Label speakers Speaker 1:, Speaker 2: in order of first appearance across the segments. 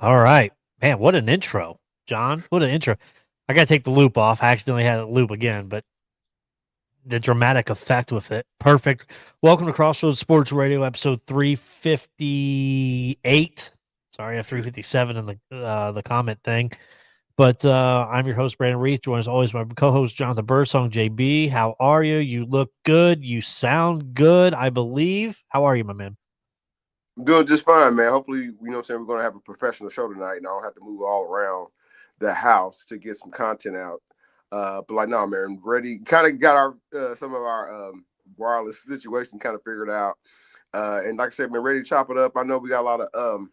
Speaker 1: All right. Man, what an intro, John. What an intro. I got to take the loop off. I accidentally had a loop again, but the dramatic effect with it. Perfect. Welcome to Crossroads Sports Radio, episode 358. Sorry, I have 357 in the comment thing. But I'm your host, Brandon Reese. Joined as always my co-host, Jonathan Bursong, JB. How are you? You look good. You sound good, I believe. How are you, my man?
Speaker 2: I'm doing just fine, man. Hopefully, we're going to have a professional show tonight, and I don't have to move all around the house to get some content out. But like, no, man, ready. Kind of got our some of our wireless situation kind of figured out, and like I said, man, ready to chop it up. I know we got a lot of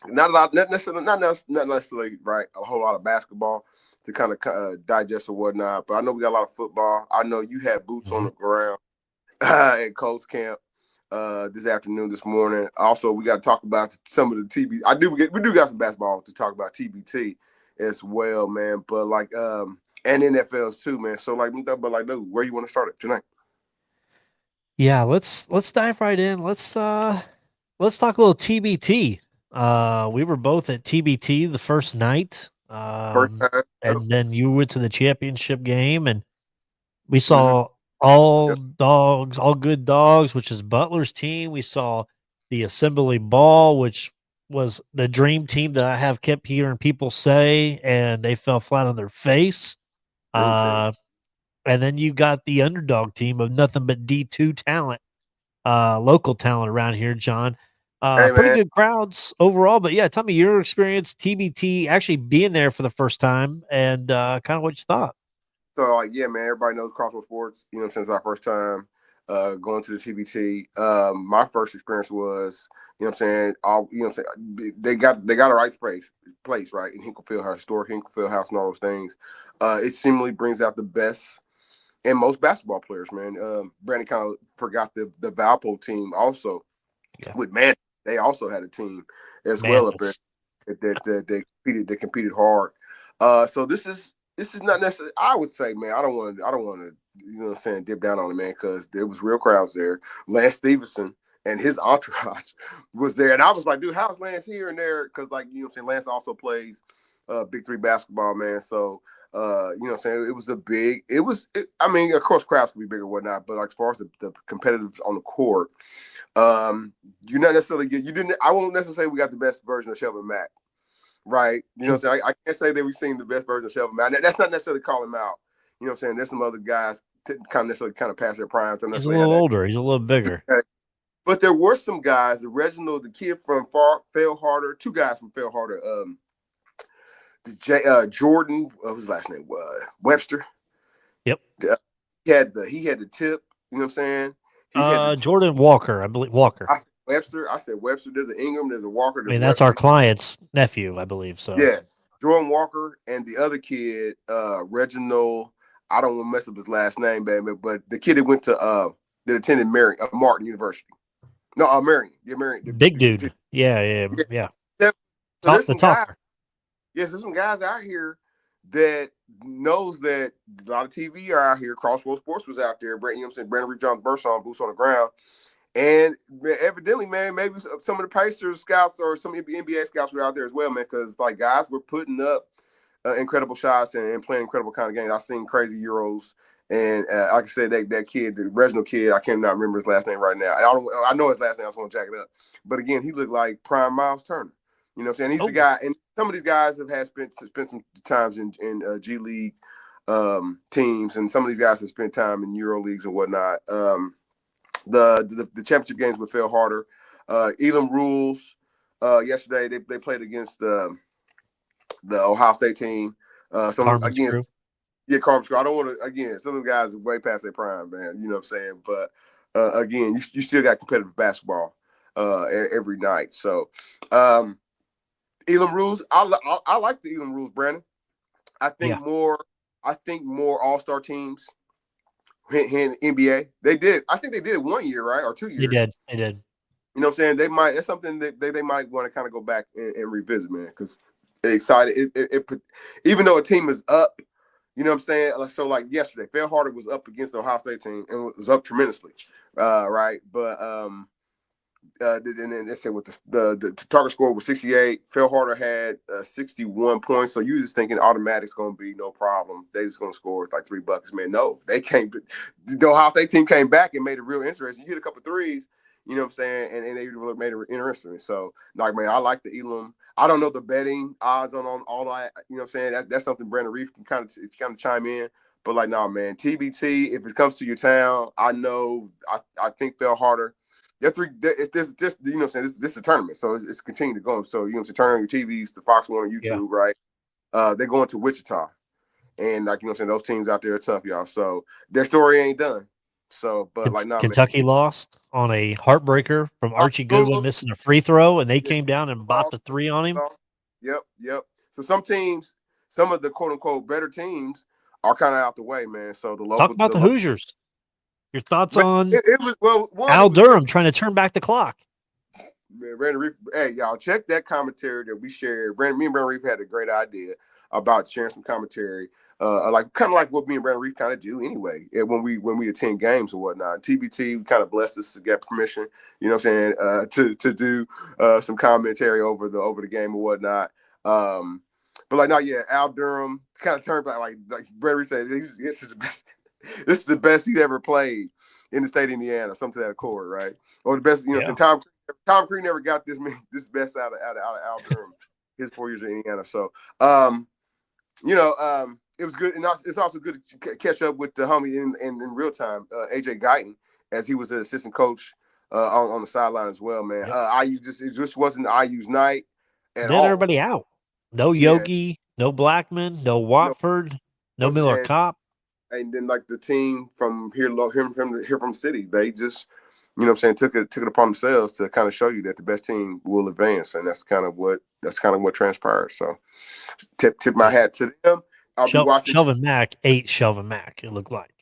Speaker 2: not necessarily right, a whole lot of basketball to kind of digest or whatnot. But I know we got a lot of football. I know you had boots on the ground at Colts camp this afternoon, this morning. Also, we got to talk about some of the TB. We do got some basketball to talk about TBT as well, man. But like and NFLs too, man. So like, dude, where you want to start it tonight?
Speaker 1: Yeah, let's dive right in. Let's talk a little TBT. We were both at TBT the first night.
Speaker 2: First time.
Speaker 1: And then you went to the championship game and we
Speaker 2: Mm-hmm.
Speaker 1: saw all
Speaker 2: Yep.
Speaker 1: dogs, all good dogs, which is Butler's team. We saw the Assembly Ball, which was the dream team that I have kept hearing people say, and they fell flat on their face.
Speaker 2: Dream team.
Speaker 1: Uh, and then you got the underdog team of nothing but D2 talent, local talent around here, John.
Speaker 2: Hey,
Speaker 1: Pretty
Speaker 2: man.
Speaker 1: good crowds overall, but yeah, tell me your experience, TBT, actually being there for the first time, and kind of what you thought.
Speaker 2: So like, yeah, man. Everybody knows Crossroads Sports. Since our first time going to the TBT. My first experience was, they got a right place, right, in Hinkle Fieldhouse, historic Hinkle Fieldhouse, and all those things. It seemingly brings out the best in most basketball players, man. Brandon kind of forgot the Valpo team also
Speaker 1: Yeah,
Speaker 2: with Man. They also had a team as
Speaker 1: man,
Speaker 2: well up there that competed hard. So this is not necessarily. I would say, man, I don't want to dip down on it, man, because there was real crowds there. Lance Stevenson and his entourage was there, and I was like, dude, how's Lance here and there? Because Lance also plays Big Three basketball, man. So it was a big. I mean, of course, crowds can be bigger, whatnot, but like as far as the competitive on the court, you're not necessarily get. You didn't. I won't necessarily say we got the best version of Shelvin Mack, right?
Speaker 1: sure.
Speaker 2: I can't say that we've seen the best version of Shelvin Mack. That's not necessarily calling him out. There's some other guys kind of past their primes. Don't
Speaker 1: He's a
Speaker 2: necessarily
Speaker 1: little
Speaker 2: have
Speaker 1: older. He's a little bigger.
Speaker 2: that. But there were some guys. The Reginald, the kid from Fail Harder, two guys from Fail Harder. Jordan, what was his last name? Webster.
Speaker 1: Yep.
Speaker 2: He had the tip. You know what I'm saying? He had the tip.
Speaker 1: Jordan Walker, I believe. Walker.
Speaker 2: I said Webster. I said Webster. There's an Ingram. There's a Walker.
Speaker 1: I
Speaker 2: There's
Speaker 1: mean,
Speaker 2: a
Speaker 1: that's our
Speaker 2: Webster.
Speaker 1: client's nephew, I believe. So
Speaker 2: Yeah, Jordan Walker and the other kid, Reginald. I don't want to mess up his last name, baby, but the kid that attended Martin University. No, Marion. Yeah, Marion.
Speaker 1: big dude. Yeah, yeah,
Speaker 2: Yeah.
Speaker 1: yeah.
Speaker 2: So
Speaker 1: Talk
Speaker 2: there's
Speaker 1: the
Speaker 2: some guys.
Speaker 1: talker.
Speaker 2: Yes, there's some guys out here that knows that a lot of TV are out here. Crossroads Sports was out there. Brandon Reed, John Burson, boots on the ground. And evidently, man, maybe some of the Pacers scouts or some NBA scouts were out there as well, man, because like guys were putting up incredible shots and playing incredible kind of games. I've seen crazy Euros. And like I said, that kid, the Reginald kid, I cannot remember his last name right now. I know his last name. I just want to jack it up. But again, he looked like prime Miles Turner. You know what I'm saying? He's the
Speaker 1: Oh,
Speaker 2: guy, and some of these guys have spent some times in G League teams, and some of these guys have spent time in Euro leagues and whatnot. The championship games with Phil Harder, Elam Rules. Yesterday they played against the Ohio State team. Some
Speaker 1: Carmen's
Speaker 2: again,
Speaker 1: crew.
Speaker 2: yeah, Carmen School. I don't want to again. Some of the guys are way past their prime, man. You know what I'm saying? But again, you still got competitive basketball every night. So. Elam Rules, I like the Elam Rules, Brandon. I think
Speaker 1: Yeah,
Speaker 2: more. I think more All Star teams in NBA. They did. I think they did it 1 year, right, or 2 years.
Speaker 1: they did.
Speaker 2: You know what I'm saying? They might. That's something that they might want to kind of go back and revisit, man, because excited. Even though a team is up, you know what I'm saying. So like yesterday, Phil Harder was up against the Ohio State team and was up tremendously, right? But And then they said with the target score was 68. Phil Harder had 61 points. So you just thinking automatic's going to be no problem. They just going to score like $3. Man, no, they came. The Ohio State team came back and made it real interesting. You hit a couple threes. You know what I'm saying? And they really made it interesting. So, like, man, I like the Elam. I don't know the betting odds on all that. You know what I'm saying? That's something Brandon Reef can kind of chime in. But like, nah, man, TBT. If it comes to your town, I know. I think Phil Harder. They're three. It's this. You know what I'm saying? This is a tournament, so it's continuing to go. So you know, to turn on your TVs, the Fox One on
Speaker 1: Yeah.
Speaker 2: YouTube, right? They're going to Wichita, and like you know, what I'm saying those teams out there are tough, y'all. So their story ain't done. So, but like, nah, man.
Speaker 1: Kentucky lost on a heartbreaker from Archie Goodwin missing a free throw, and they came down and bought the three on him.
Speaker 2: Yep. So some teams, some of the quote unquote better teams are kind of out the way, man. So
Speaker 1: Talk about the Hoosiers. Your thoughts on
Speaker 2: it was
Speaker 1: Al Durham trying to turn back the clock?
Speaker 2: Man, Brandon Reef, hey, y'all, check that commentary that we shared. Me and Brandon Reef had a great idea about sharing some commentary, like kind of like what me and Brandon Reef kind of do anyway. When we attend games or whatnot, TBT kind of blessed us to get permission. You know what I'm saying? To do some commentary over the game or whatnot. But like, no, yeah, Al Durham kind of turned back. Like Brandon Reef said, this is the best. This is the best he's ever played in the state of Indiana. Something to that accord, right? Or the best, you know, Tom Crean never got this best out of Al Durham his 4 years in Indiana. So, it was good, and it's also good to catch up with the homie in real time, AJ Guyton, as he was an assistant coach on the sideline as well. Man, it just wasn't IU's night at all.
Speaker 1: Everybody out. No Yogi, no Blackman, no Watford, no Miller Kopp.
Speaker 2: And then like the team from here from City, they just, you know what I'm saying, took it upon themselves to kind of show you that the best team will advance, and that's kind of what transpired. So tip my hat to them. I'll be watching.
Speaker 1: Shelvin Mack ate Shelvin Mack, it looked like,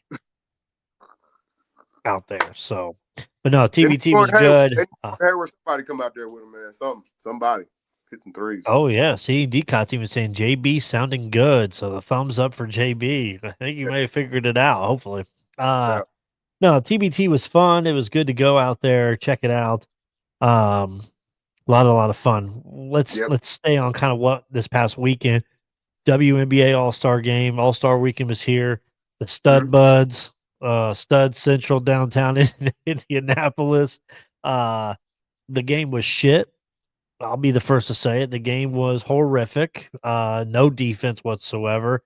Speaker 1: out there. So, but no, TBT was good.
Speaker 2: Where somebody come out there with him, man. Somebody hit some threes.
Speaker 1: Oh yeah, see, Decot's even saying JB sounding good, so the thumbs up for JB. I think you may have figured it out. Hopefully, no, TBT was fun. It was good to go out there, check it out. A lot of fun. Let's stay on kind of what this past weekend. WNBA All-Star Game, All-Star Weekend was here. The Stud Buds, Stud Central downtown in Indianapolis. The game was shit. I'll be the first to say it. The game was horrific. No defense whatsoever.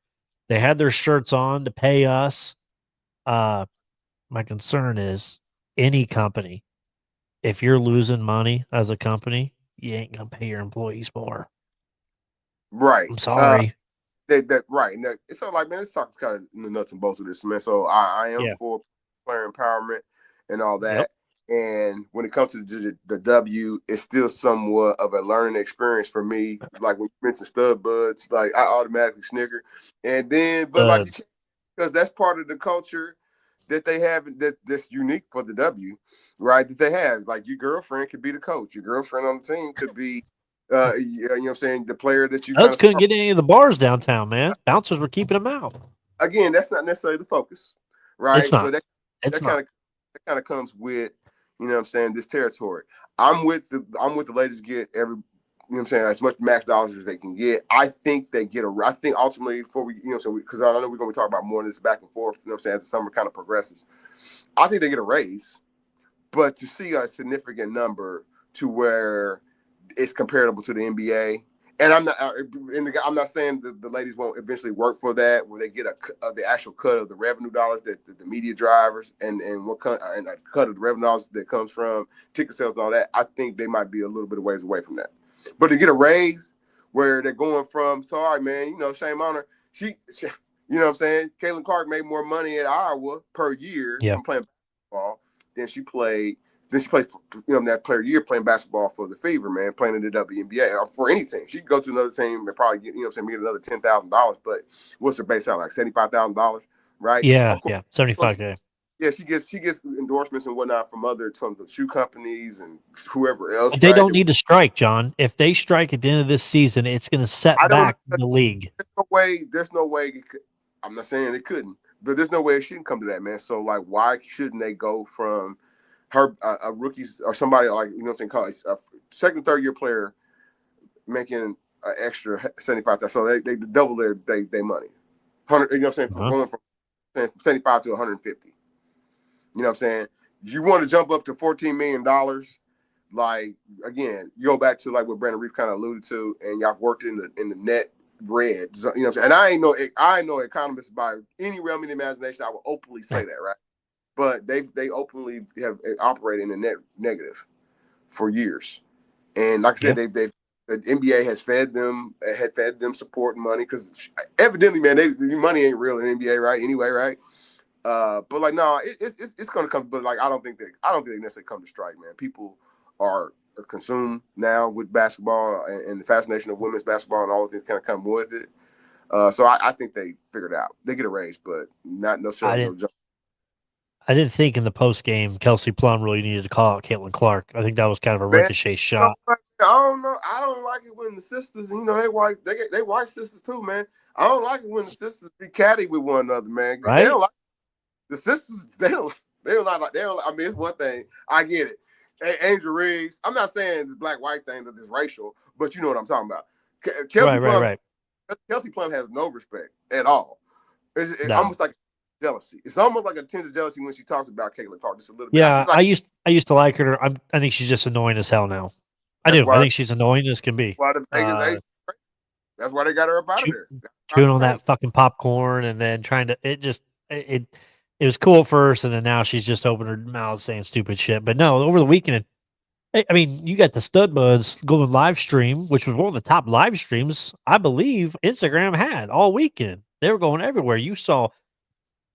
Speaker 1: They had their shirts on to pay us. My concern is any company, if you're losing money as a company, you ain't gonna pay your employees more.
Speaker 2: Right.
Speaker 1: I'm sorry.
Speaker 2: Right. And so like, man, let's talk kind of the nuts and bolts of this, man. So I am for player empowerment and all that. Yep. And when it comes to the W, it's still somewhat of a learning experience for me. Like when you mentioned Stud Buds, like I automatically snicker. And then, but like, because that's part of the culture that they have that's unique for the W, right? That they have. Like your girlfriend could be the coach. Your girlfriend on the team could be, you know what I'm saying, the player that you
Speaker 1: Studs couldn't get any of the bars downtown, man. Bouncers were keeping them out.
Speaker 2: Again, that's not necessarily the focus, right?
Speaker 1: It's not.
Speaker 2: But that kind of comes with, you know what I'm saying, this territory. I'm with the ladies get every, you know what I'm saying, as much max dollars as they can get. I think they get I think ultimately before we, you know, so because I know we're going to talk about more of this back and forth, you know what I'm saying, as the summer kind of progresses. I think they get a raise, but to see a significant number to where it's comparable to the NBA. And I'm not saying the ladies won't eventually work for that, where they get the actual cut of the revenue dollars that the media drivers and a cut of the revenue dollars that comes from ticket sales and all that. I think they might be a little bit of ways away from that. But to get a raise where they're going from, so all right, man, you know, shame on her. She you know what I'm saying? Caitlin Clark made more money at Iowa per year from playing basketball than she played. Then she played, you know, that player year playing basketball for the Fever, man, playing in the WNBA or for any team. She could go to another team and probably get, you know, what I'm saying, get another $10,000. But what's her base salary? Like $75,000, right?
Speaker 1: Yeah, 75K.
Speaker 2: Yeah, she gets endorsements and whatnot from the shoe companies and whoever else.
Speaker 1: But they don't need to strike, John. If they strike at the end of this season, it's going to set back the league.
Speaker 2: There's no way. I'm not saying it couldn't, but there's no way it shouldn't come to that, man. So like, why shouldn't they go from her a rookies or somebody like you know what I'm saying, called a second, third year player making an extra 75,000, so they double their money, 100. You know what I'm saying, for going from 75 to 150. You know what I'm saying? You want to jump up to $14 million. Like again, you go back to like what Brandon Reef kind of alluded to, and y'all worked in the net red. You know what I'm saying? And I ain't no economist by any realm of the imagination. I will openly say that, right? But they openly have operated in the net negative for years, and like I said, the NBA has fed them support and money because evidently, man, the money ain't real in the NBA, right? Anyway, right? But like, no, it's gonna come. But like, I don't think they necessarily come to strike, man. People are consumed now with basketball and the fascination of women's basketball and all of things kind of come with it. So I think they figured it out. They get a raise, but not necessarily no jump.
Speaker 1: I didn't think in the post game Kelsey Plum really needed to call out Caitlin Clark. I think that was kind of a ricochet shot.
Speaker 2: I don't know. I don't like it when the sisters, you know, they white sisters too, man. I don't like it when the sisters be catty with one another, man.
Speaker 1: Right?
Speaker 2: They don't like the sisters. They don't like. I mean, it's one thing. I get it. Hey, Angel Reeves. I'm not saying this black white thing that is racial, but you know what I'm talking about. Kelsey Plum has no respect at all. It's almost like jealousy. It's almost like a tinge of jealousy when she talks about Caitlin Clark just a little bit.
Speaker 1: Yeah, I used to like her. I think she's just annoying as hell now. I think she's annoying as can be.
Speaker 2: That's why they got her up out of there.
Speaker 1: Chewing on that fucking popcorn and then trying to it was cool at first, and then now she's just opening her mouth saying stupid shit. But no, over the weekend, I mean, you got the Stud Buds going live stream, which was one of the top live streams I believe Instagram had all weekend. They were going everywhere. You saw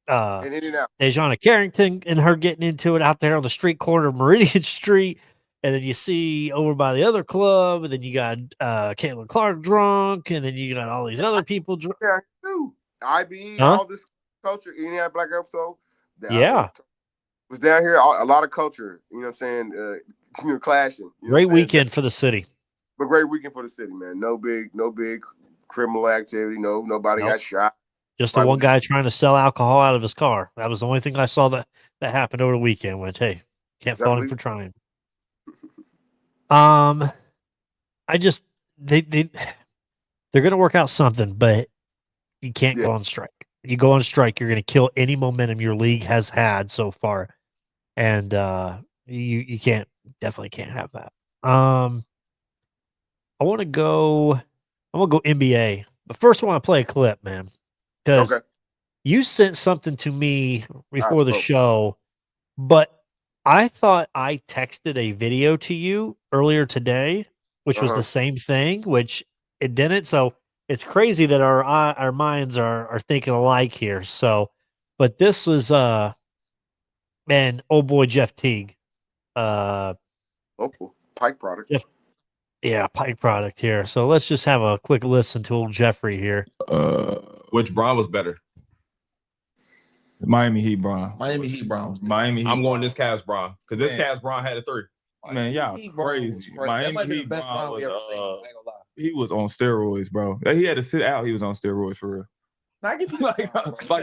Speaker 1: Dejana Carrington and her getting into it out there on the street corner of Meridian Street. And then you see over by the other club, and then you got Caitlin Clark drunk, and then you got all these other people drunk.
Speaker 2: Yeah, too. IBE, all this culture, Indiana Black episode. Was down here. A lot of culture, you know what I'm saying? Clashing.
Speaker 1: Great weekend for the city.
Speaker 2: But great weekend for the city, man. No big criminal activity. Nobody got shot.
Speaker 1: Just the one guy trying to sell alcohol out of his car. That was the only thing I saw that happened over the weekend. Went, hey, can't fault him for trying. They're gonna work out something, but you can't go on strike. You go on strike, you're gonna kill any momentum your league has had so far, and you definitely can't have that. I'm gonna go NBA, but first I want to play a clip, man, because you sent something to me before the show, but I thought I texted a video to you earlier today, which was the same thing, which it didn't. So it's crazy that our minds are thinking alike here. So, but this was man, old boy Jeff Teague,
Speaker 2: local Pike product.
Speaker 1: Pike product here. So let's just have a quick listen to old Jeffrey here.
Speaker 3: Which Bron was better?
Speaker 4: Miami Heat Bron.
Speaker 3: I'm going this Cavs Bron because this Cavs Bron had a 3.
Speaker 4: Man, y'all crazy. Miami Heat Bron was he was on steroids, bro. He had to sit out. He was on steroids for real. like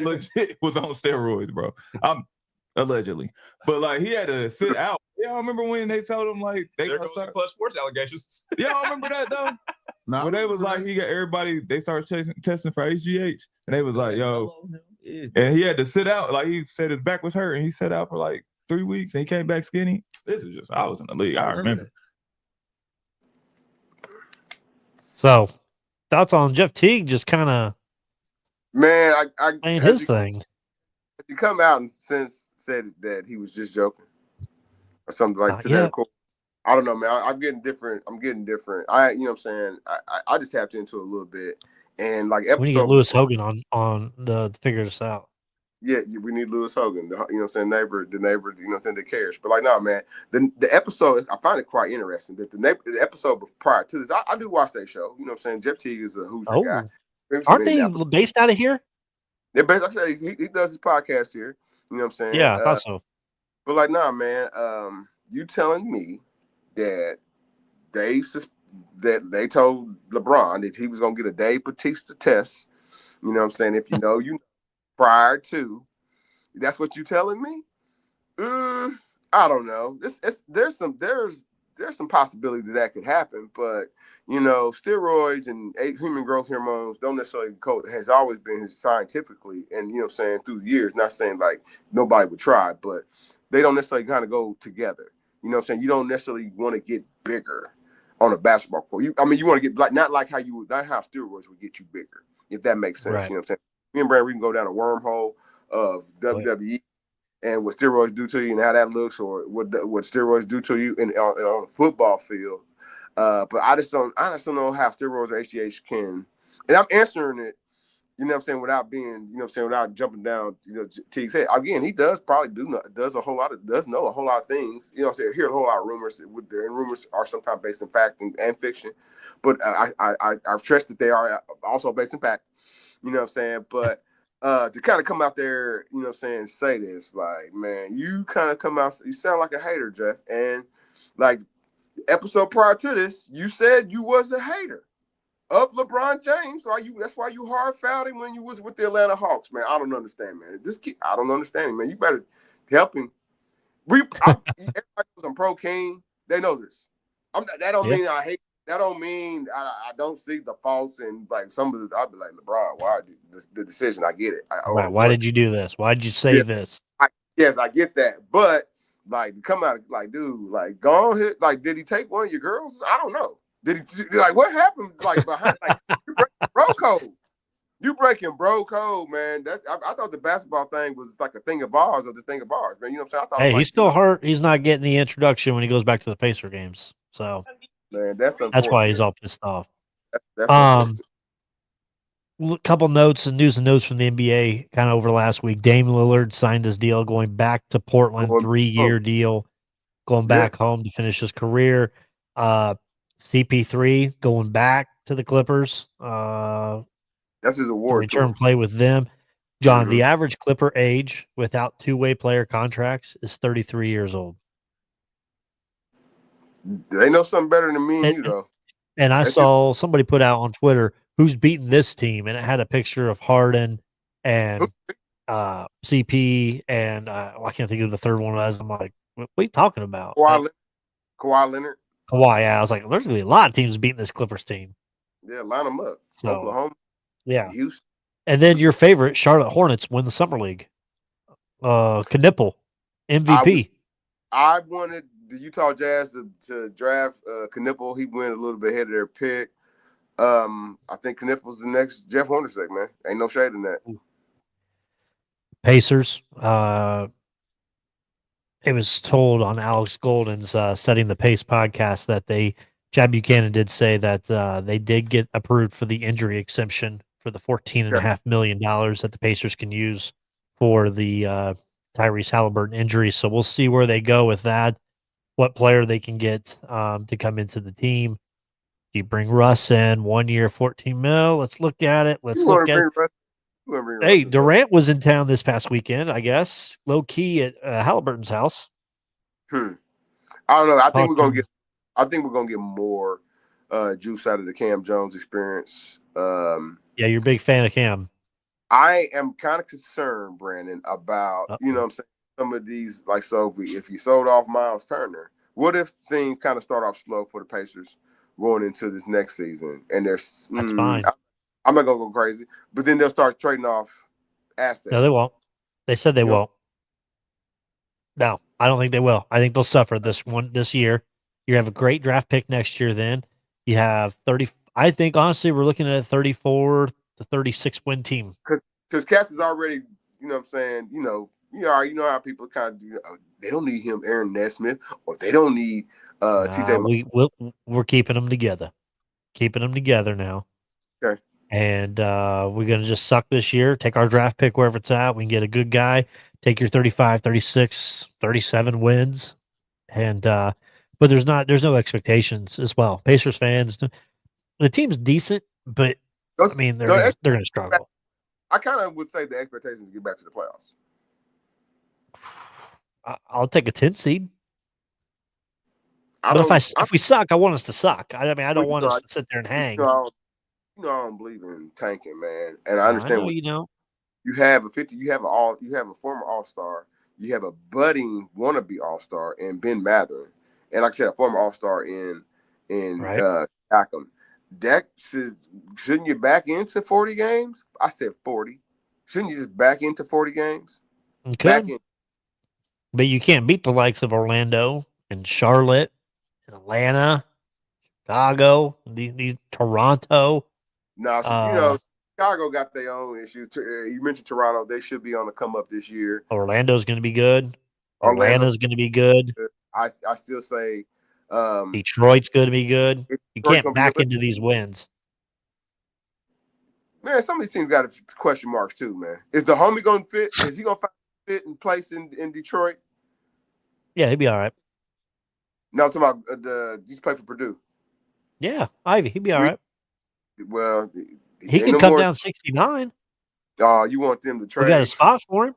Speaker 4: legit was on steroids, bro. Allegedly, but like he had to sit out. Y'all remember when they told him like
Speaker 3: there goes the Clutch Sports allegations?
Speaker 4: Y'all remember that though? No. When they was like he got everybody. They started testing for HGH, and they was like, yo. And he had to sit out. Like he said his back was hurt, and he sat out for like 3 weeks, and he came back skinny. This is just I was in the league. I remember.
Speaker 1: So, thoughts on Jeff Teague? Just kind of
Speaker 2: man, I
Speaker 1: playing his thing.
Speaker 2: He come out and since said that he was just joking or something like that. I don't know, man. I'm getting different. You know what I'm saying? I just tapped into it a little bit. And like episode,
Speaker 1: we need to get Lewis Hogan on to figure this out.
Speaker 2: Yeah, we need Lewis Hogan. You know what I'm saying? The neighbor. You know what I'm saying? That cares. But like, no, man. The episode, I find it quite interesting. That the episode prior to this, I do watch that show. You know what I'm saying? Jeff Teague is a Hoosier guy.
Speaker 1: Aren't they based out of here?
Speaker 2: They're based. Like I said, he does his podcast here. You know what I'm saying?
Speaker 1: Yeah, I thought so.
Speaker 2: But like, nah, man. You telling me that they told LeBron that he was gonna get a Dave Bautista test. You know what I'm saying? If you know, prior to, that's what you telling me? I don't know. There's some possibility that could happen, but steroids and human growth hormones don't necessarily has always been scientifically, and through the years. Not saying like nobody would try, but they don't necessarily kind of go together. You don't necessarily want to get bigger on a basketball court. You want to get not how steroids would get you bigger, if that makes sense.
Speaker 1: Right.
Speaker 2: You know what I'm saying? Me and Brandon, we can go down a wormhole of WWE and what steroids do to you and how that looks, or what steroids do to you on a football field. But I just don't know how steroids or HGH can. And I'm answering it, without being, without jumping down, Teague's head. Again, he does probably know a whole lot of things. Hear a whole lot of rumors. And rumors are sometimes based in fact and fiction. But I trust that they are also based in fact. But to kind of come out there, and say this, like, man, you kind of come out, you sound like a hater, Jeff. And like the episode prior to this, you said you was a hater of LeBron James. So that's why you hard fouled him when you was with the Atlanta Hawks, man. I don't understand, man. I don't understand him, man. You better help him. Everybody knows I'm pro King. They know this. That don't mean I hate. That don't mean I don't see the faults and like some of the. I'll be like, LeBron, why the decision? I get it.
Speaker 1: Why did you do this? Why did you say this?
Speaker 2: Yes, I get that, but like come out like, dude, like go on here. Like, did he take one of your girls? I don't know. Did he like what happened? Like behind like you breaking bro code. You breaking bro code, man. I thought the basketball thing was like a thing of ours or the thing of ours, man. You know what I'm saying? I thought
Speaker 1: he's still hurt. He's not getting the introduction when he goes back to the Pacer games. So
Speaker 2: man, that's
Speaker 1: why he's all pissed off.
Speaker 2: That's
Speaker 1: a couple notes and news and notes from the NBA kind of over last week. Dame Lillard signed his deal going back to Portland, 3-year deal, going back home to finish his career. CP3 going back to the Clippers.
Speaker 2: That's his award.
Speaker 1: To return play with them. John, the average Clipper age without two-way player contracts is 33 years old.
Speaker 2: They know something better than me and you, though.
Speaker 1: And I saw somebody put out on Twitter, who's beating this team, and it had a picture of Harden and CP and I can't think of the third one was. I'm like, what are you talking about?
Speaker 2: Kawhi Leonard.
Speaker 1: Kawhi, yeah. I was like, there's going to be a lot of teams beating this Clippers team.
Speaker 2: Yeah, line them up.
Speaker 1: So,
Speaker 2: Oklahoma.
Speaker 1: Yeah.
Speaker 2: Houston.
Speaker 1: And then your favorite, Charlotte Hornets, win the Summer League. Knipple, MVP.
Speaker 2: I wanted the Utah Jazz to draft Knipple. He went a little bit ahead of their pick. I think Knipple's the next Jeff Hornacek, man. Ain't no shade in that.
Speaker 1: Pacers. It was told on Alex Golden's Setting the Pace podcast that Chad Buchanan did say that they did get approved for the injury exemption for the $14.5 million that the Pacers can use for the Tyrese Halliburton injury. So we'll see where they go with that, what player they can get to come into the team. You bring Russ in 1 year, $14 million. Let's look at it. Hey, Durant was in town this past weekend, I guess, low key at Halliburton's house.
Speaker 2: I don't know. I think we're gonna get more juice out of the Cam Jones experience.
Speaker 1: Yeah, you're a big fan of Cam.
Speaker 2: I am kind of concerned, Brandon, about you know what I'm saying, some of these, like, so if you sold off Miles Turner, what if things kind of start off slow for the Pacers going into this next season? And there's
Speaker 1: that's fine.
Speaker 2: I'm not gonna go crazy, but then they'll start trading off assets.
Speaker 1: No, they won't. They said they won't. No, I don't think they will. I think they'll suffer this year. You have a great draft pick next year. Then you have 30. I think honestly, we're looking at a 34 to 36 win team.
Speaker 2: Because Katz is already, you know what I'm saying, you know how people kind of do. They don't need him, Aaron Nesmith, or they don't need TJ.
Speaker 1: We're keeping them together. Keeping them together now.
Speaker 2: Okay.
Speaker 1: And we're going to just suck this year, take our draft pick wherever it's at. We can get a good guy, take your 35, 36, 37 wins. And but there's no expectations as well. Pacers fans, the team's decent, but I mean, they're going to struggle.
Speaker 2: I kind of would say the expectations to get back to the playoffs.
Speaker 1: I'll take a 10 seed. But if we suck, I want us to suck. I mean, I don't want us to sit there and hang.
Speaker 2: I don't believe in tanking, man. And I understand
Speaker 1: you know.
Speaker 2: You have a 50. You have a former All-Star. You have a budding wannabe all-star in Ben Matherin, and like I said, a former all-star in Beckham. That shouldn't you back into 40 games? I said 40. Shouldn't you just back into 40 games?
Speaker 1: Back in. But you can't beat the likes of Orlando and Charlotte and Atlanta, Chicago, these Toronto.
Speaker 2: No, Chicago got their own issues. You mentioned Toronto; they should be on the come up this year.
Speaker 1: Orlando's going to be good. Atlanta's going to be good.
Speaker 2: I still say
Speaker 1: Detroit's going to be good. You can't back into these wins.
Speaker 2: Man, some of these teams got question marks too, man. Is the homie going to fit? Is he going to find fit and place in Detroit?
Speaker 1: Yeah, he'd be all right.
Speaker 2: No, I'm talking about he's played for Purdue.
Speaker 1: Yeah, Ivy, he'd be all right.
Speaker 2: Well,
Speaker 1: he can come down 69.
Speaker 2: You want them to trade?
Speaker 1: We got a spot for him.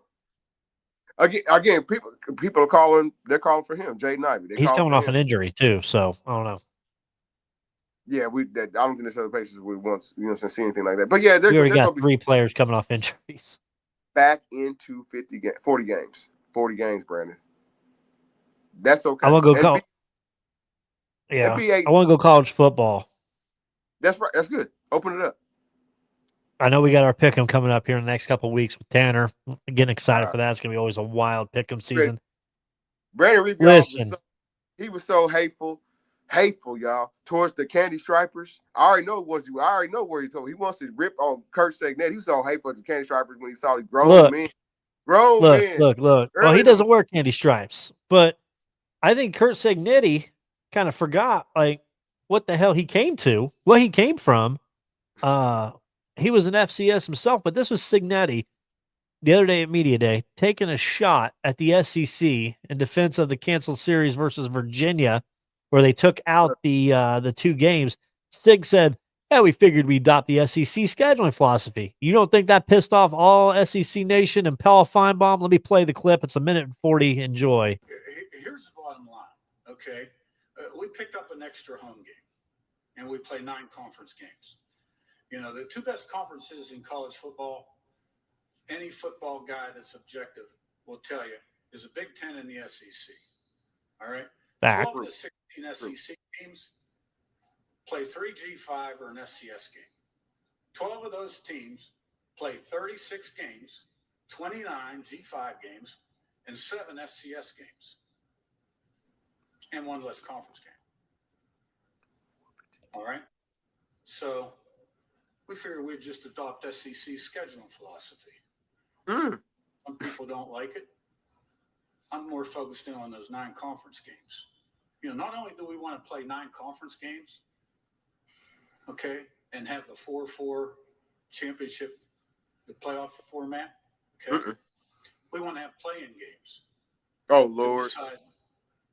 Speaker 2: Again, people are calling. They're calling for him, Jaden Ivey.
Speaker 1: He's coming off an injury too, so I don't know.
Speaker 2: Yeah, I don't think there's other places we want to see anything like that. But yeah,
Speaker 1: we already got 3 players coming off injuries.
Speaker 2: Back into 40 games, Brandon. That's okay.
Speaker 1: I want to go. I want to go college football.
Speaker 2: That's right. That's good. Open it up.
Speaker 1: I know we got our pick'em coming up here in the next couple of weeks with Tanner. I'm getting excited for that. It's gonna be always a wild pick'em season.
Speaker 2: Brandon Reeve,
Speaker 1: listen,
Speaker 2: he was so hateful, y'all, towards the Candy Stripers. I already know where he's going. He wants to rip on Kurt Segnet. He was so hateful to the Candy Stripers when he saw these grown men.
Speaker 1: Look. Well, he doesn't wear candy stripes, but I think Kurt Segnetti kind of forgot what the hell he came to, where he came from. He was an FCS himself, but this was Signetti the other day at Media Day taking a shot at the SEC in defense of the canceled series versus Virginia, where they took out the 2 games. Sig said, "Yeah, we figured we'd adopt the SEC scheduling philosophy." You don't think that pissed off all SEC Nation and Pella Feinbaum? Let me play the clip. It's 1:40. Enjoy.
Speaker 5: Here's the bottom line. Okay, we picked up an extra home game, and we play 9 conference games. You know, the 2 best conferences in college football, any football guy that's objective will tell you, is the Big Ten and the SEC. All right? 12 of the 16 SEC teams play 3 G5 or an FCS game. 12 of those teams play 36 games, 29 G5 games, and 7 FCS games, and 1 less conference game. All right? So we figure we'd just adopt SEC scheduling philosophy. Some people don't like it. I'm more focused in on those 9 conference games. You know, not only do we want to play 9 conference games, okay, and have the 4-4 championship, the playoff format, okay, we want to have play-in games.
Speaker 2: Oh, Lord.
Speaker 5: Decide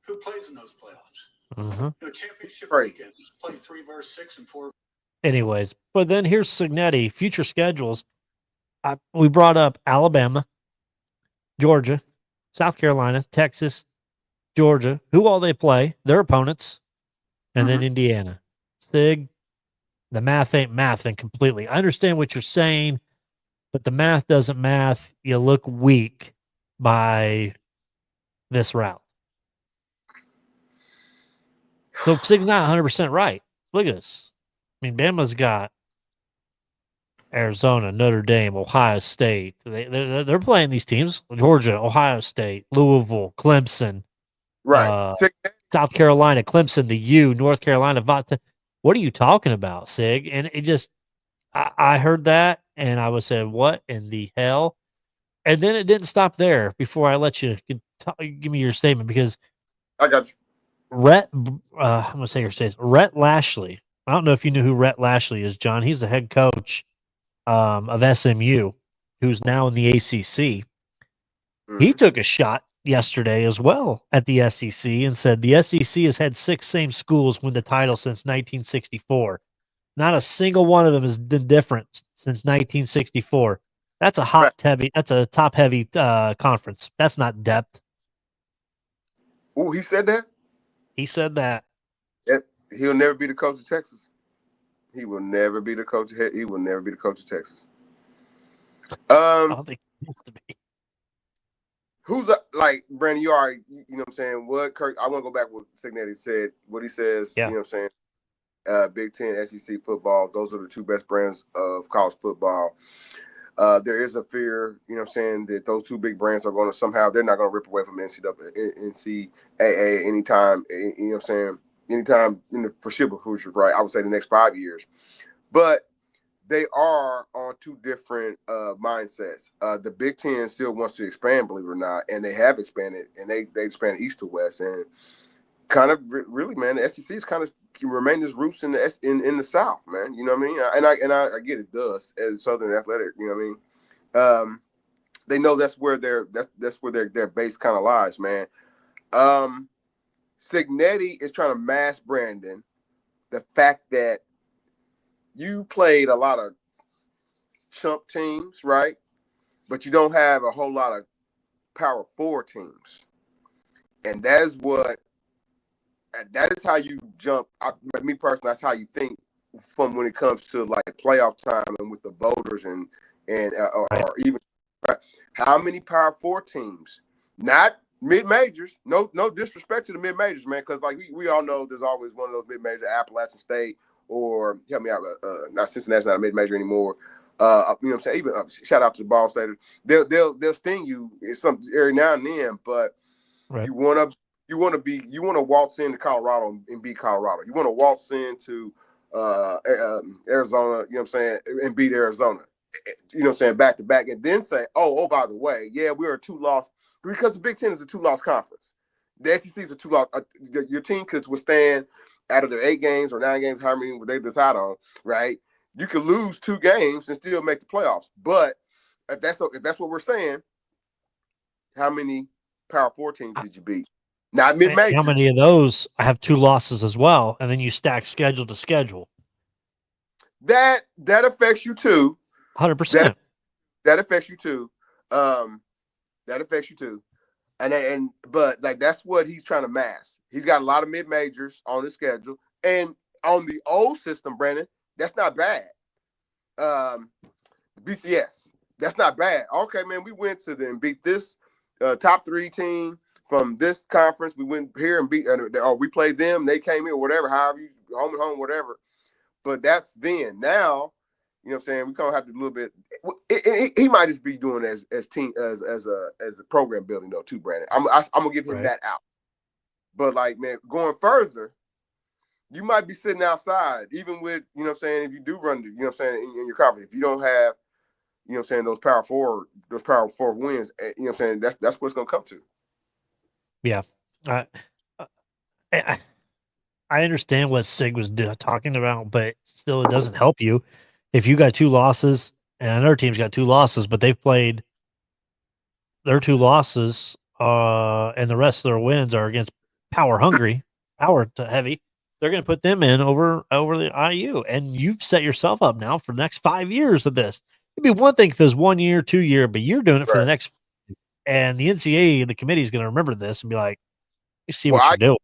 Speaker 5: who plays in those playoffs.
Speaker 1: Mm-hmm.
Speaker 5: You know, championship weekend, just play 3 versus 6 and 4.
Speaker 1: Anyways, but then here's Signetti, future schedules. We brought up Alabama, Georgia, South Carolina, Texas, Georgia, who all they play, their opponents, and then Indiana. Sig, the math ain't mathing completely. I understand what you're saying, but the math doesn't math. You look weak by this route. So Sig's not 100% right. Look at this. I mean, Bama's got Arizona, Notre Dame, Ohio State. They're playing these teams. Georgia, Ohio State, Louisville, Clemson.
Speaker 2: Right.
Speaker 1: South Carolina, Clemson, the U, North Carolina. What are you talking about, Sig? And it just, I heard that and I was saying, what in the hell? And then it didn't stop there before I let you give me your statement, because
Speaker 2: I got you.
Speaker 1: I'm going to say your statement. Rhett Lashley. I don't know if you knew who Rhett Lashley is, John. He's the head coach of SMU, who's now in the ACC. He took a shot yesterday as well at the SEC and said the SEC has had 6 same schools win the title since 1964. Not a single one of them has been different since 1964. That's a That's a top heavy conference. That's not depth.
Speaker 2: Oh, he said that?
Speaker 1: He said that.
Speaker 2: He'll never be the coach of Texas. He will never be the coach. He will never be the coach of Texas.
Speaker 1: I don't think he wants to be.
Speaker 2: who's like Brandon? You already, you know what I'm saying? What Kirk? I want to go back what Signetti said. What he says,
Speaker 1: Yeah.
Speaker 2: you know what I'm saying? Big Ten, SEC football. Those are the two best brands of college football. There is a fear, you know what I'm saying, that those two big brands are going to somehow, they're not going to rip away from NCAA anytime, you know what I'm saying, anytime in the foreseeable future, right? I would say the next 5 years. But they are on two different mindsets. The Big Ten still wants to expand, believe it or not, and they have expanded, and they expanded east to west, and kind of really, man, the SEC is kind of remained its roots in the South, man. You know what I mean? And I get it does as Southern Athletic. You know what I mean? They know that's where their base kind of lies, man. Signetti is trying to mass Brandon the fact that you played a lot of chump teams, right? But you don't have a whole lot of Power 4 teams, and that is how you jump. Me personally, that's how you think from when it comes to like playoff time and with the voters or even how many Power 4 teams, not mid majors. No disrespect to the mid majors, man, because like we all know there's always one of those mid majors, Appalachian State or help me out, not Cincinnati's not a mid major anymore. You know what I'm saying? Even shout out to the Ball Staters. They'll sting you some every now and then, but you want to waltz into Colorado and beat Colorado. You want to waltz into Arizona, you know what I'm saying, and beat Arizona. You know what I'm saying, back to back, and then say, oh, by the way, yeah, we are a 2-loss, because the Big Ten is a 2-loss conference. The SEC is a 2-loss. Your team could withstand out of their 8 games or 9 games, how many they decide on, right? You could lose 2 games and still make the playoffs. But if that's what we're saying, how many Power 4 teams did you beat? Not mid-majors.
Speaker 1: How many of those have 2 losses as well, and then you stack schedule to schedule?
Speaker 2: That affects you too.
Speaker 1: 100%.
Speaker 2: That affects you too. That affects you too. But like that's what he's trying to mask. He's got a lot of mid-majors on his schedule, and on the old system, Brandon, that's not bad. BCS, that's not bad. Okay, man, we went to them, beat this top 3 team from this conference. We went here and beat, or we played them. They came in, whatever, however you home and home, whatever. But that's then. Now, you know what I'm saying, we gonna have to a little bit. He might just be doing as a program building though too, Brandon. I'm gonna give him that out. But like, man, going further, you might be sitting outside, even with, you know what I'm saying, if you do run, you know what I'm saying, in your conference, if you don't have, you know what I'm saying, those Power 4 wins, you know what I'm saying, that's what it's gonna come to.
Speaker 1: Yeah. I understand what Sig was talking about, but still, it doesn't help you if you got 2 losses and another team's got 2 losses, but they've played their 2 losses, and the rest of their wins are against power hungry, power heavy. They're going to put them in over the IU, and you've set yourself up now for the next 5 years of this. It'd be one thing if it was 1 year, 2 year, but you're doing it for the next. And the NCAA, the committee, is going to remember this and be like, "You see what you're doing."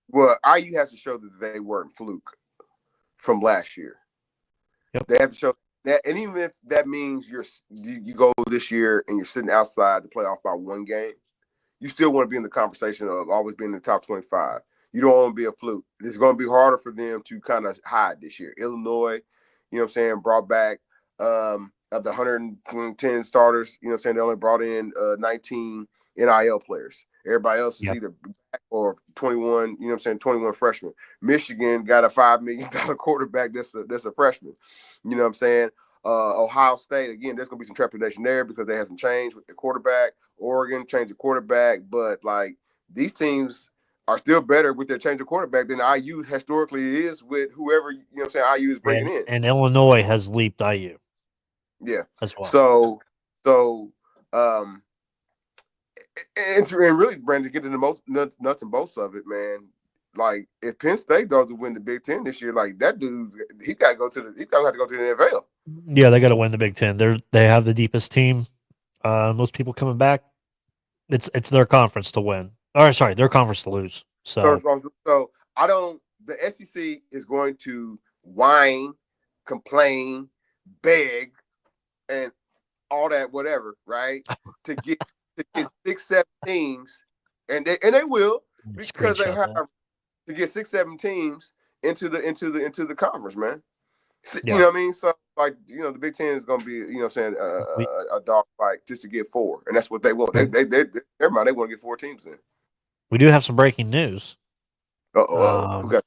Speaker 2: Well, IU has to show that they weren't fluke from last year.
Speaker 1: Yep.
Speaker 2: They have to show that, and even if that means you go this year and you're sitting outside the playoff by 1 game, you still want to be in the conversation of always being in the top 25. You don't want to be a fluke. It's going to be harder for them to kind of hide this year. Illinois, you know what I'm saying, brought back of the 110 starters, you know what I'm saying, they only brought in 19 NIL players. Everybody else is either back or 21, you know what I'm saying, 21 freshmen. Michigan got a $5 million quarterback that's a freshman. You know what I'm saying? Ohio State, again, there's going to be some trepidation there because they had some change with the quarterback. Oregon changed the quarterback, but like these teams are still better with their change of quarterback than IU historically is with whoever, you know what I'm saying, IU is bringing in.
Speaker 1: And Illinois has leaped IU.
Speaker 2: Yeah.
Speaker 1: As well.
Speaker 2: So and really, Brandon, get into the most nuts and bolts of it, man. Like if Penn State doesn't win the Big Ten this year, like that dude, he's got to have to go to the NFL.
Speaker 1: Yeah, they got to win the Big Ten. They have the deepest team. Most people coming back. It's their conference to win. Or sorry, their conference to lose. So
Speaker 2: I don't. The SEC is going to whine, complain, beg, and all that, whatever, right? To get to get 6-7 teams, and they will because they have to get 6-7 teams into the conference, man. You know what I mean? So like the Big Ten is going to be a dog fight just to get 4, and that's what they want. They want to get 4 teams in.
Speaker 1: We do have some breaking news.
Speaker 2: Who got?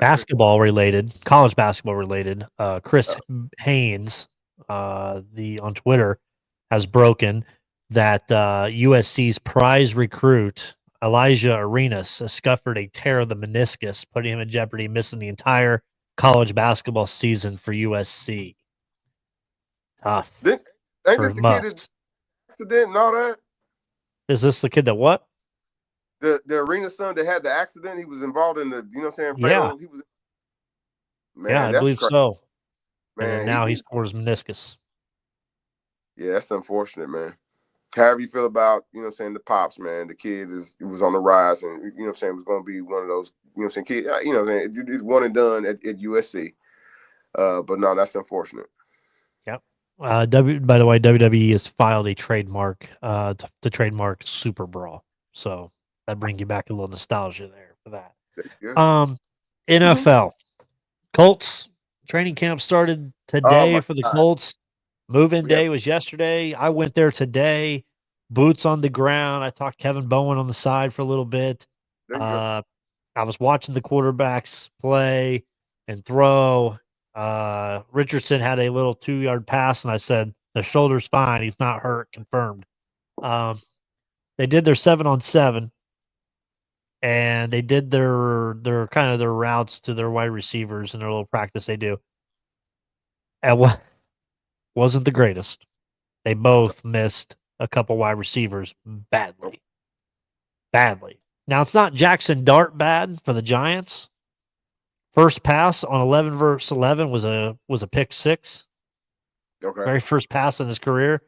Speaker 1: Basketball related, college basketball related. Chris Haynes, on Twitter, has broken that USC's prize recruit Elijah Arenas has suffered a tear of the meniscus, putting him in jeopardy, missing the entire college basketball season for USC. Tough.
Speaker 2: Ain't this the kid that accident and all that?
Speaker 1: Is this the kid that what?
Speaker 2: The Arenas son that had the accident. He was involved in the fatal.
Speaker 1: Yeah.
Speaker 2: He was.
Speaker 1: Man, yeah, I believe
Speaker 2: crazy.
Speaker 1: So.
Speaker 2: Man,
Speaker 1: and now he's tore his meniscus.
Speaker 2: Yeah, that's unfortunate, man. However you feel about, the pops, man. The kid was on the rise, and was going to be one of those, kid. It's one and done at USC. But no, that's unfortunate.
Speaker 1: Yep. By the way, WWE has filed a trademark to trademark Super Brawl, so that brings you back a little nostalgia there for that. NFL Colts training camp started today for the Colts. Move-in day was yesterday. I went there today. Boots on the ground. I talked Kevin Bowen on the side for a little bit. I was watching the quarterbacks play and throw. Richardson had a little 2-yard pass, and I said, the shoulder's fine. He's not hurt, confirmed. They did their 7-on-7, and they did their kind of their routes to their wide receivers and their little practice they do. And what wasn't the greatest. They both missed a couple wide receivers badly. Now, it's not Jackson Dart bad for the Giants. First pass on 11 versus 11 was a pick 6.
Speaker 2: Okay.
Speaker 1: Very first pass in his career.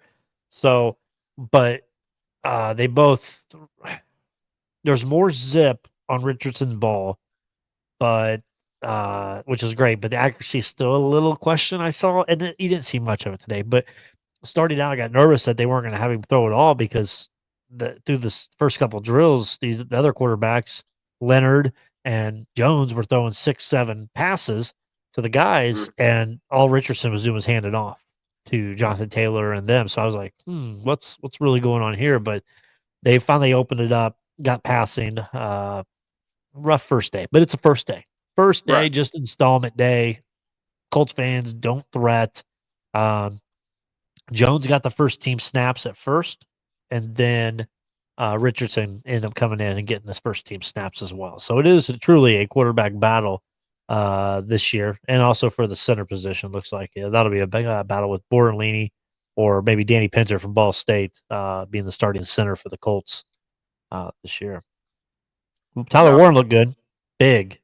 Speaker 1: So, but they both there's more zip on Richardson's ball, but which is great, but the accuracy is still a little question I saw, and he didn't see much of it today. But starting out, I got nervous that they weren't going to have him throw it all because through the first couple of drills, the other quarterbacks, Leonard and Jones, were throwing 6-7 passes to the guys, and all Richardson was doing was handing off to Jonathan Taylor and them. So I was like, what's really going on here? But they finally opened it up, got passing. Rough first day, but it's a first day. First day, right. Just installment day. Colts fans don't threat. Jones got the first team snaps at first, and then Richardson ended up coming in and getting this first team snaps as well. So it is truly a quarterback battle this year, and also for the center position. Looks like that'll be a big battle with Bortolini or maybe Danny Pinter from Ball State being the starting center for the Colts this year. Tyler Warren looked good, big.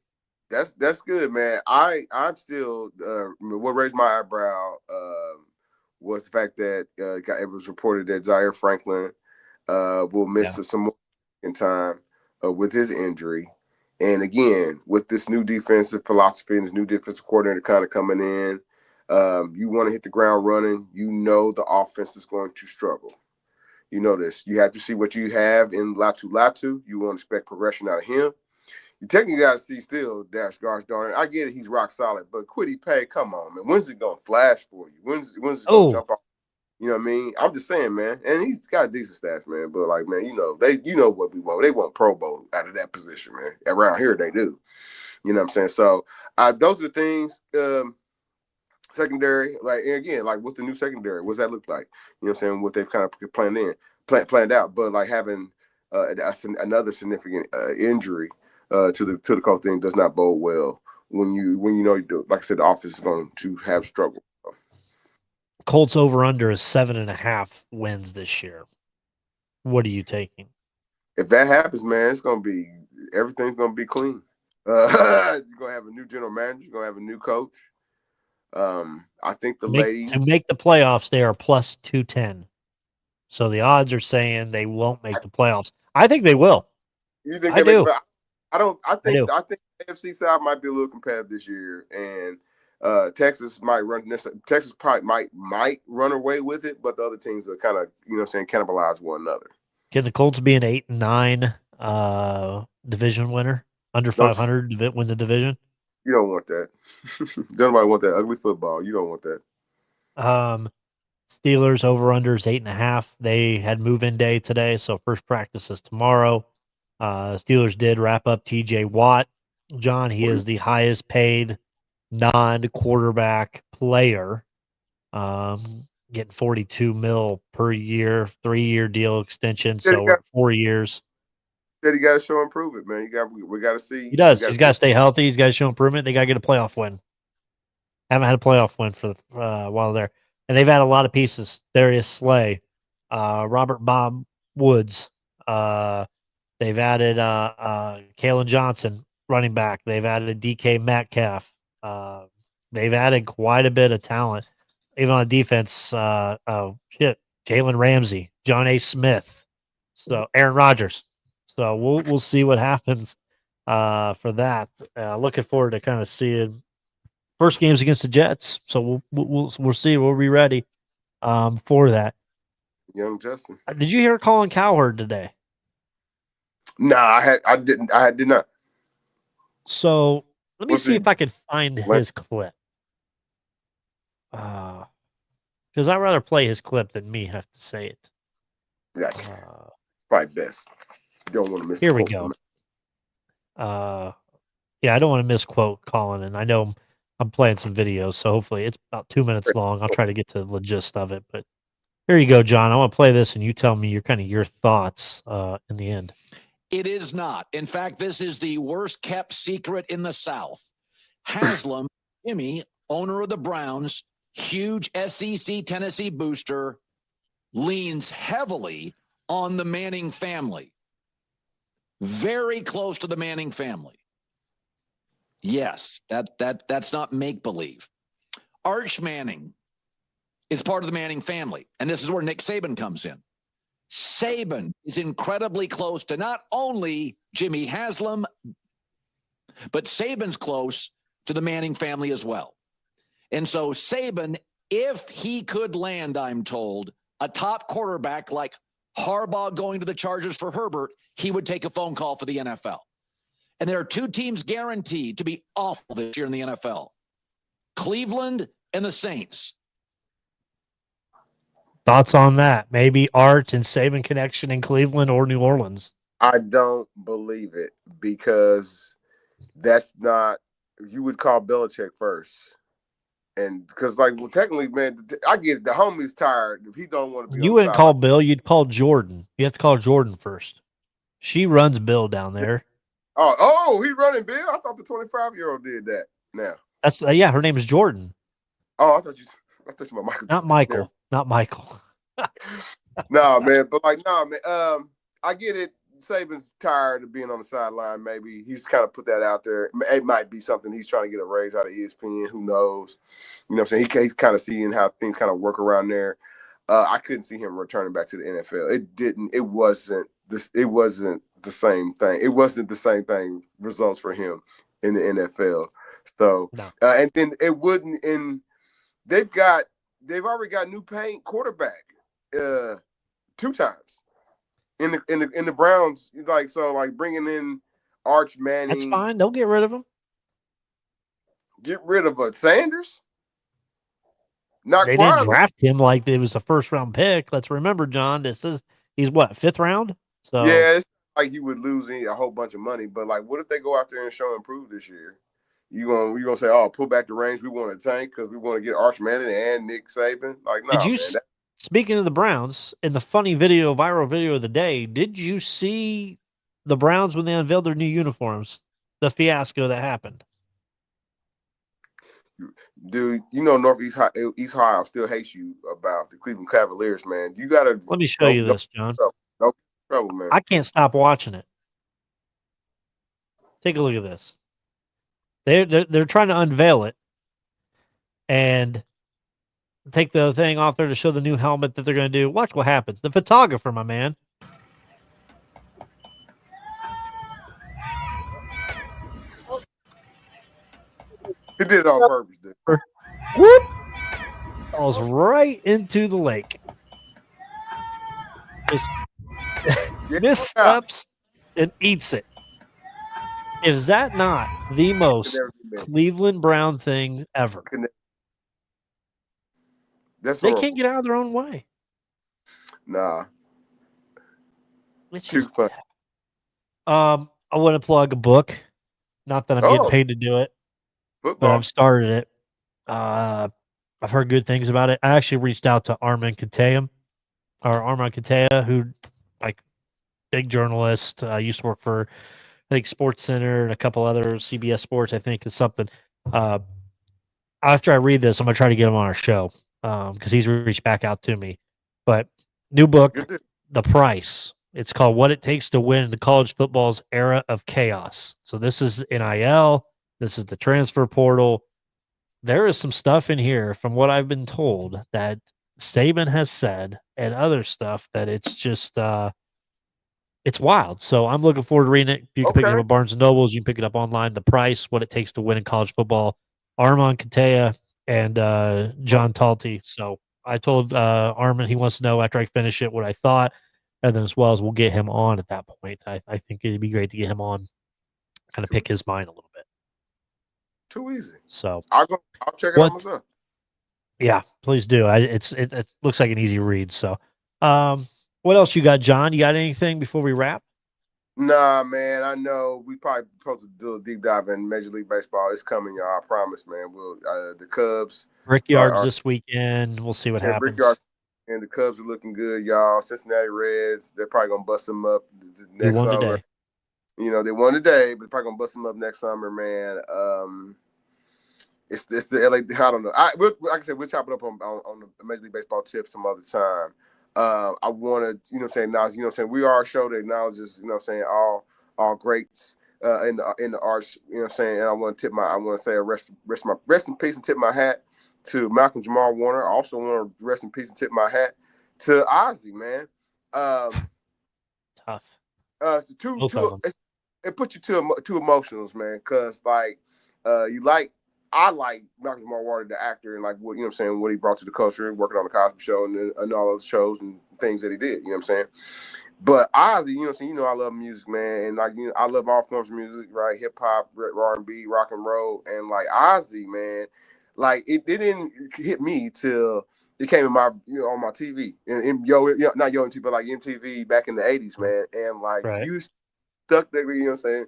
Speaker 2: That's good, man. I'm still what raised my eyebrow was the fact that it was reported that Zaire Franklin will miss some more in time with his injury. And again, with this new defensive philosophy and this new defensive coordinator kind of coming in, you want to hit the ground running. The offense is going to struggle. You know this. You have to see what you have in Latu. You want to expect progression out of him. You technically got to see still Dash Gosh darn it. I get it, he's rock solid, but Kwity Paye, come on, man. When's it gonna flash for you? When's it gonna jump off? You know what I mean? I'm just saying, man. And he's got decent stats, man. But like, man, what we want. They want Pro Bowl out of that position, man. Around here, they do. You know what I'm saying? So those are the things. Secondary, like, and again, like, what's the new secondary? What's that look like? You know what I'm saying? What they've kind of planned out, but like having another significant injury to the Colts thing does not bode well when you know you do. Like I said, the offense is going to have struggle.
Speaker 1: Colts over under is 7.5 wins this year. What are you taking?
Speaker 2: If that happens, man, everything's gonna be clean. You're gonna have a new general manager. You're gonna have a new coach. I think ladies
Speaker 1: to make the playoffs, they are plus 210. So the odds are saying they won't make the playoffs. I think they will.
Speaker 2: You think
Speaker 1: I do?
Speaker 2: I think the AFC side might be a little competitive this year, and Texas might run. Texas probably might run away with it, but the other teams are kind of cannibalize one another.
Speaker 1: Can the Colts be an 8-9 division winner, under 500 to win the division?
Speaker 2: You don't want that. Don't nobody want that ugly football. You don't want that.
Speaker 1: Steelers over-unders 8.5. They had move-in day today, so first practice is tomorrow. Steelers did wrap up T.J. Watt. John, he is the highest paid non-quarterback player, getting $42 million per year, 3-year deal extension, so we're 4 years.
Speaker 2: Said he got to show improvement, man. We got to see.
Speaker 1: He does. He's got to stay healthy. He's got to show improvement. They got to get a playoff win. Haven't had a playoff win for a while there. And they've had a lot of pieces. Darius Slay, Robert Bob Woods. They've added Kalen Johnson, running back. They've added DK Metcalf. They've added quite a bit of talent. Even on defense, Jalen Ramsey, John A. Smith, so Aaron Rodgers. So we'll see what happens for that. Looking forward to kind of seeing first games against the Jets. So we'll see. We'll be ready for that.
Speaker 2: Young Justin.
Speaker 1: Did you hear Colin Cowherd today?
Speaker 2: Nah, I didn't. I did not.
Speaker 1: So let me see if I can find his clip. Because I'd rather play his clip than me have to say it.
Speaker 2: Yeah, probably best. You don't want to miss.
Speaker 1: Here we go. Yeah, I don't want to misquote Colin, and I know I'm playing some videos, so hopefully it's about 2 minutes long. I'll try to get to the gist of it, but here you go, John. I want to play this, and you tell me your thoughts in the end.
Speaker 6: It is not. In fact, this is the worst kept secret in the South. Haslam, Jimmy, owner of the Browns, huge SEC Tennessee booster, leans heavily on the Manning family. Very close to the Manning family. Yes, that's not make-believe. Arch Manning is part of the Manning family, and this is where Nick Saban comes in. Saban is incredibly close to not only Jimmy Haslam, but Saban's close to the Manning family as well. And so Saban, if he could land, I'm told, a top quarterback like Harbaugh going to the Chargers for Herbert, he would take a phone call for the NFL. And there are two teams guaranteed to be awful this year in the NFL. Cleveland and the Saints.
Speaker 1: Thoughts on that? Maybe Art and Saban connection in Cleveland or New Orleans?
Speaker 2: I don't believe it because that's not – you would call Belichick first. And because, technically, man, I get it. The homie's tired. If he don't want to be
Speaker 1: you wouldn't call Bill. You'd call Jordan. You have to call Jordan first. She runs Bill down there.
Speaker 2: Oh, he running Bill? I thought the 25-year-old did that now.
Speaker 1: That's yeah, her name is Jordan.
Speaker 2: Oh, I thought you were Michael.
Speaker 1: Not Michael. Yeah. Not Michael.
Speaker 2: No, man. But man. I get it. Saban's tired of being on the sideline. Maybe he's kind of put that out there. It might be something he's trying to get a raise out of ESPN. Who knows? You know what I'm saying? He's kind of seeing how things kind of work around there. I couldn't see him returning back to the NFL. It wasn't the same thing. It wasn't the same thing results for him in the NFL. So, no. And then it wouldn't they've already got new paint quarterback 2 times. In the Browns, bringing in Arch Manning.
Speaker 1: That's fine. Don't get rid of him.
Speaker 2: Get rid of Sanders?
Speaker 1: They didn't draft him like it was a first-round pick. Let's remember, John, he's what, 5th round? So
Speaker 2: yeah, it's like he would lose a whole bunch of money. But what if they go out there and show improve this year? You gonna say, oh, pull back the reins, we want to tank because we want to get Arch Manning and Nick Saban?
Speaker 1: Speaking of the Browns, in the viral video of the day, did you see the Browns when they unveiled their new uniforms? The fiasco that happened.
Speaker 2: Dude, Northeast East Ohio still hates you about the Cleveland Cavaliers, man. You gotta
Speaker 1: let me show you this, John.
Speaker 2: No trouble, man.
Speaker 1: I can't stop watching it. Take a look at this. They're trying to unveil it and take the thing off there to show the new helmet that they're going to do. Watch what happens. The photographer, my man.
Speaker 2: He did it on purpose, dude.
Speaker 1: Whoop! Falls right into the lake. Just missteps and eats it. Is that not the most Cleveland Brown thing ever?
Speaker 2: That's
Speaker 1: they
Speaker 2: horrible.
Speaker 1: Can't get out of their own way.
Speaker 2: Nah.
Speaker 1: It's just, fun. I want to plug a book. Not that I'm getting paid to do it, but I've started it. I've heard good things about it. I actually reached out to Armand Katea, who, like, big journalist, used to work for, I think, Sports Center and a couple other CBS Sports, I think, is something. After I read this, I'm going to try to get him on our show because he's reached back out to me. But new book, The Price. It's called What It Takes to Win in College Football's Era of Chaos. So this is NIL. This is the transfer portal. There is some stuff in here, from what I've been told, that Saban has said and other stuff that it's just it's wild. So I'm looking forward to reading it. You can pick it up at Barnes & Nobles. You can pick it up online. The Price, What It Takes to Win in College Football. Armand Katea and John Talty. So I told Armand he wants to know after I finish it what I thought. And then as well as we'll get him on at that point. I think it'd be great to get him on, kind of pick his mind a little bit.
Speaker 2: Too easy.
Speaker 1: So
Speaker 2: I'll check it out myself.
Speaker 1: Yeah, please do. It looks like an easy read. So what else you got, John? You got anything before we wrap?
Speaker 2: Nah, man. I know we probably supposed to do a deep dive in Major League Baseball. It's coming, y'all. I promise, man. We'll the Cubs.
Speaker 1: Brickyards this weekend. We'll see what happens.
Speaker 2: Brickyard. And the Cubs are looking good, y'all. Cincinnati Reds, they're probably going to bust them up next summer. Today. You know, they won today, but they're probably going to bust them up next summer, man. It's the LA, I don't know. Like I said, we'll chop it up on the Major League Baseball tip some other time. I want to, you know what I'm saying, now, you know what I'm saying, we are a show that acknowledges, you know what I'm saying, all greats in the arts, you know what I'm saying, and I want to say rest in peace and tip my hat to Malcolm Jamal Warner. I also want to rest in peace and tip my hat to Ozzy, man.
Speaker 1: Tough.
Speaker 2: It puts you two emotionals, man, because like I like Malcolm Jamal Warner, the actor, and like what, you know what I'm saying, what he brought to the culture, working on the Cosby Show and all those shows and things that he did, you know what I'm saying. But Ozzy, you know what I'm saying, you know I love music, man, and like, you know, I love all forms of music, right? Hip hop, R&B, rock and roll, and like Ozzy, man. Like it didn't hit me till it came in my, you know, on my TV and not MTV, but like MTV back in the 80s, man. And like you stuck there, you know what I'm saying.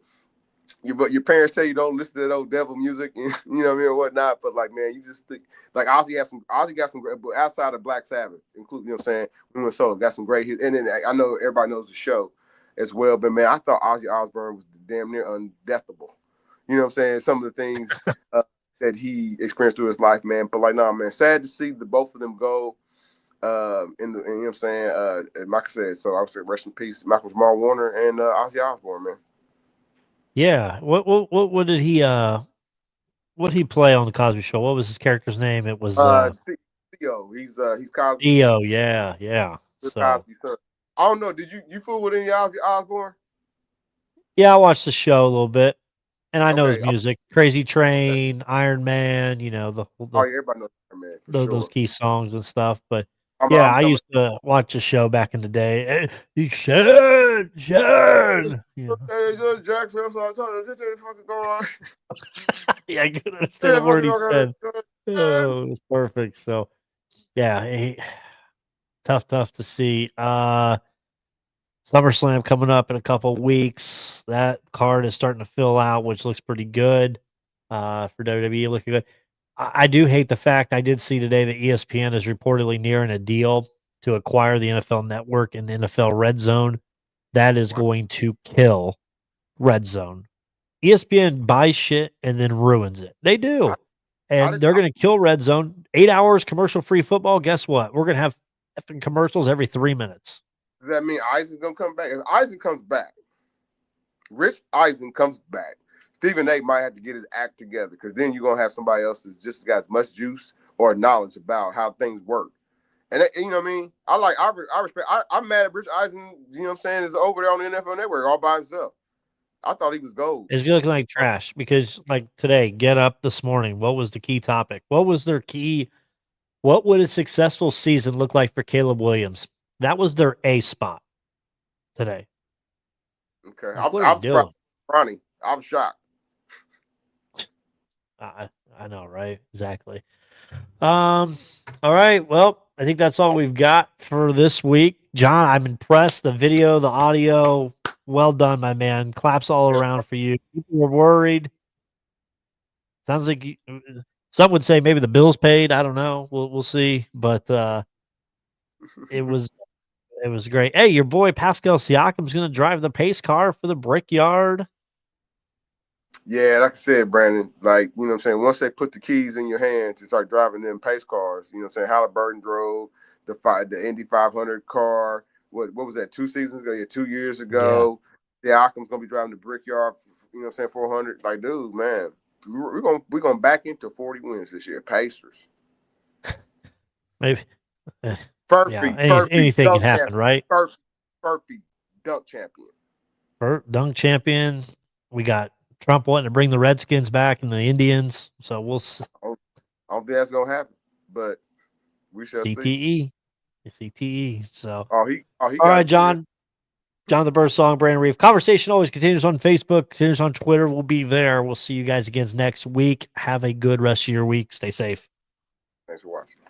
Speaker 2: Your parents tell you don't listen to that old devil music, and, you know what I mean, or whatnot. But like, man, you just think like Ozzy got some great, but outside of Black Sabbath, including, you know what I'm saying, Moon Soul got some great hits. And then I know everybody knows the show as well, but man, I thought Ozzy Osbourne was damn near undeathable. You know what I'm saying? Some of the things that he experienced through his life, man. But like, nah, man, sad to see the both of them go. You know what I'm saying? Like I said, so I would say rest in peace, Malcolm Jamal Warner and Ozzy Osbourne, man.
Speaker 1: Yeah. What did he what did he play on the Cosby Show? What was his character's name? It was
Speaker 2: Theo. He's Cosby.
Speaker 1: Theo, yeah.
Speaker 2: So, Cosby son. I don't know. Did you fool with any of Osbourne?
Speaker 1: Yeah, I watched the show a little bit. And I know his music, Crazy Train, Iron Man, you know,
Speaker 2: everybody knows Iron Man,
Speaker 1: those key songs and stuff. But I used to watch the show back in the day. You should. Yeah.
Speaker 2: Jack Phillips, I'm telling you, this ain't fucking going on.
Speaker 1: Yeah, I couldn't understand a word he said. Oh, it was perfect. So, yeah, tough to see. SummerSlam coming up in a couple of weeks. That card is starting to fill out, which looks pretty good for WWE. Looking good. I do hate the fact I did see today that ESPN is reportedly nearing a deal to acquire the NFL Network and NFL Red Zone. That is going to kill Red Zone. ESPN buys shit and then ruins it. They do. And they're going to kill Red Zone. 8 hours commercial-free football. Guess what? We're going to have effing commercials every 3 minutes.
Speaker 2: Does that mean Eisen's going to come back? If Eisen comes back, Rich Eisen comes back, Stephen A. might have to get his act together, because then you're going to have somebody else that's just got as much juice or knowledge about how things work. And that, you know what I mean? I respect. I'm mad at Rich Eisen, you know what I'm saying, is over there on the NFL Network all by himself. I thought he was gold.
Speaker 1: It's looking like trash because, like today, Get Up this morning. What was the key topic? What was their key? What would a successful season look like for Caleb Williams? That was their A spot today.
Speaker 2: Okay,
Speaker 1: Like,
Speaker 2: I was surprised. Ronnie, I was shocked.
Speaker 1: I know, right? Exactly. All right. Well, I think that's all we've got for this week. John, I'm impressed. The video, the audio, well done, my man. Claps all around for you. People were worried. Sounds like some would say maybe the Bills paid. I don't know. We'll see. But it was great. Hey, your boy Pascal Siakam's going to drive the pace car for the Brickyard.
Speaker 2: Yeah, like I said, Brandon, like, you know what I'm saying, once they put the keys in your hands to start driving them pace cars, you know what I'm saying, Halliburton drove the Indy 500 car. What was that, 2 seasons ago? Yeah, 2 years ago. Yeah. Siakam's going to be driving the Brickyard, you know what I'm saying, 400. Like, dude, man, we're going back into 40 wins this year. Pacers.
Speaker 1: Maybe.
Speaker 2: Anything
Speaker 1: can happen, right?
Speaker 2: Perfect dunk champion.
Speaker 1: Dunk champion. We got Trump wanting to bring the Redskins back and the Indians. So we'll see.
Speaker 2: I don't think that's going to happen, but we shall
Speaker 1: see. CTE. So,
Speaker 2: all
Speaker 1: right, John. John the Birdsong, Brandon Reeve. Conversation always continues on Facebook, continues on Twitter. We'll be there. We'll see you guys again next week. Have a good rest of your week. Stay safe.
Speaker 2: Thanks for watching.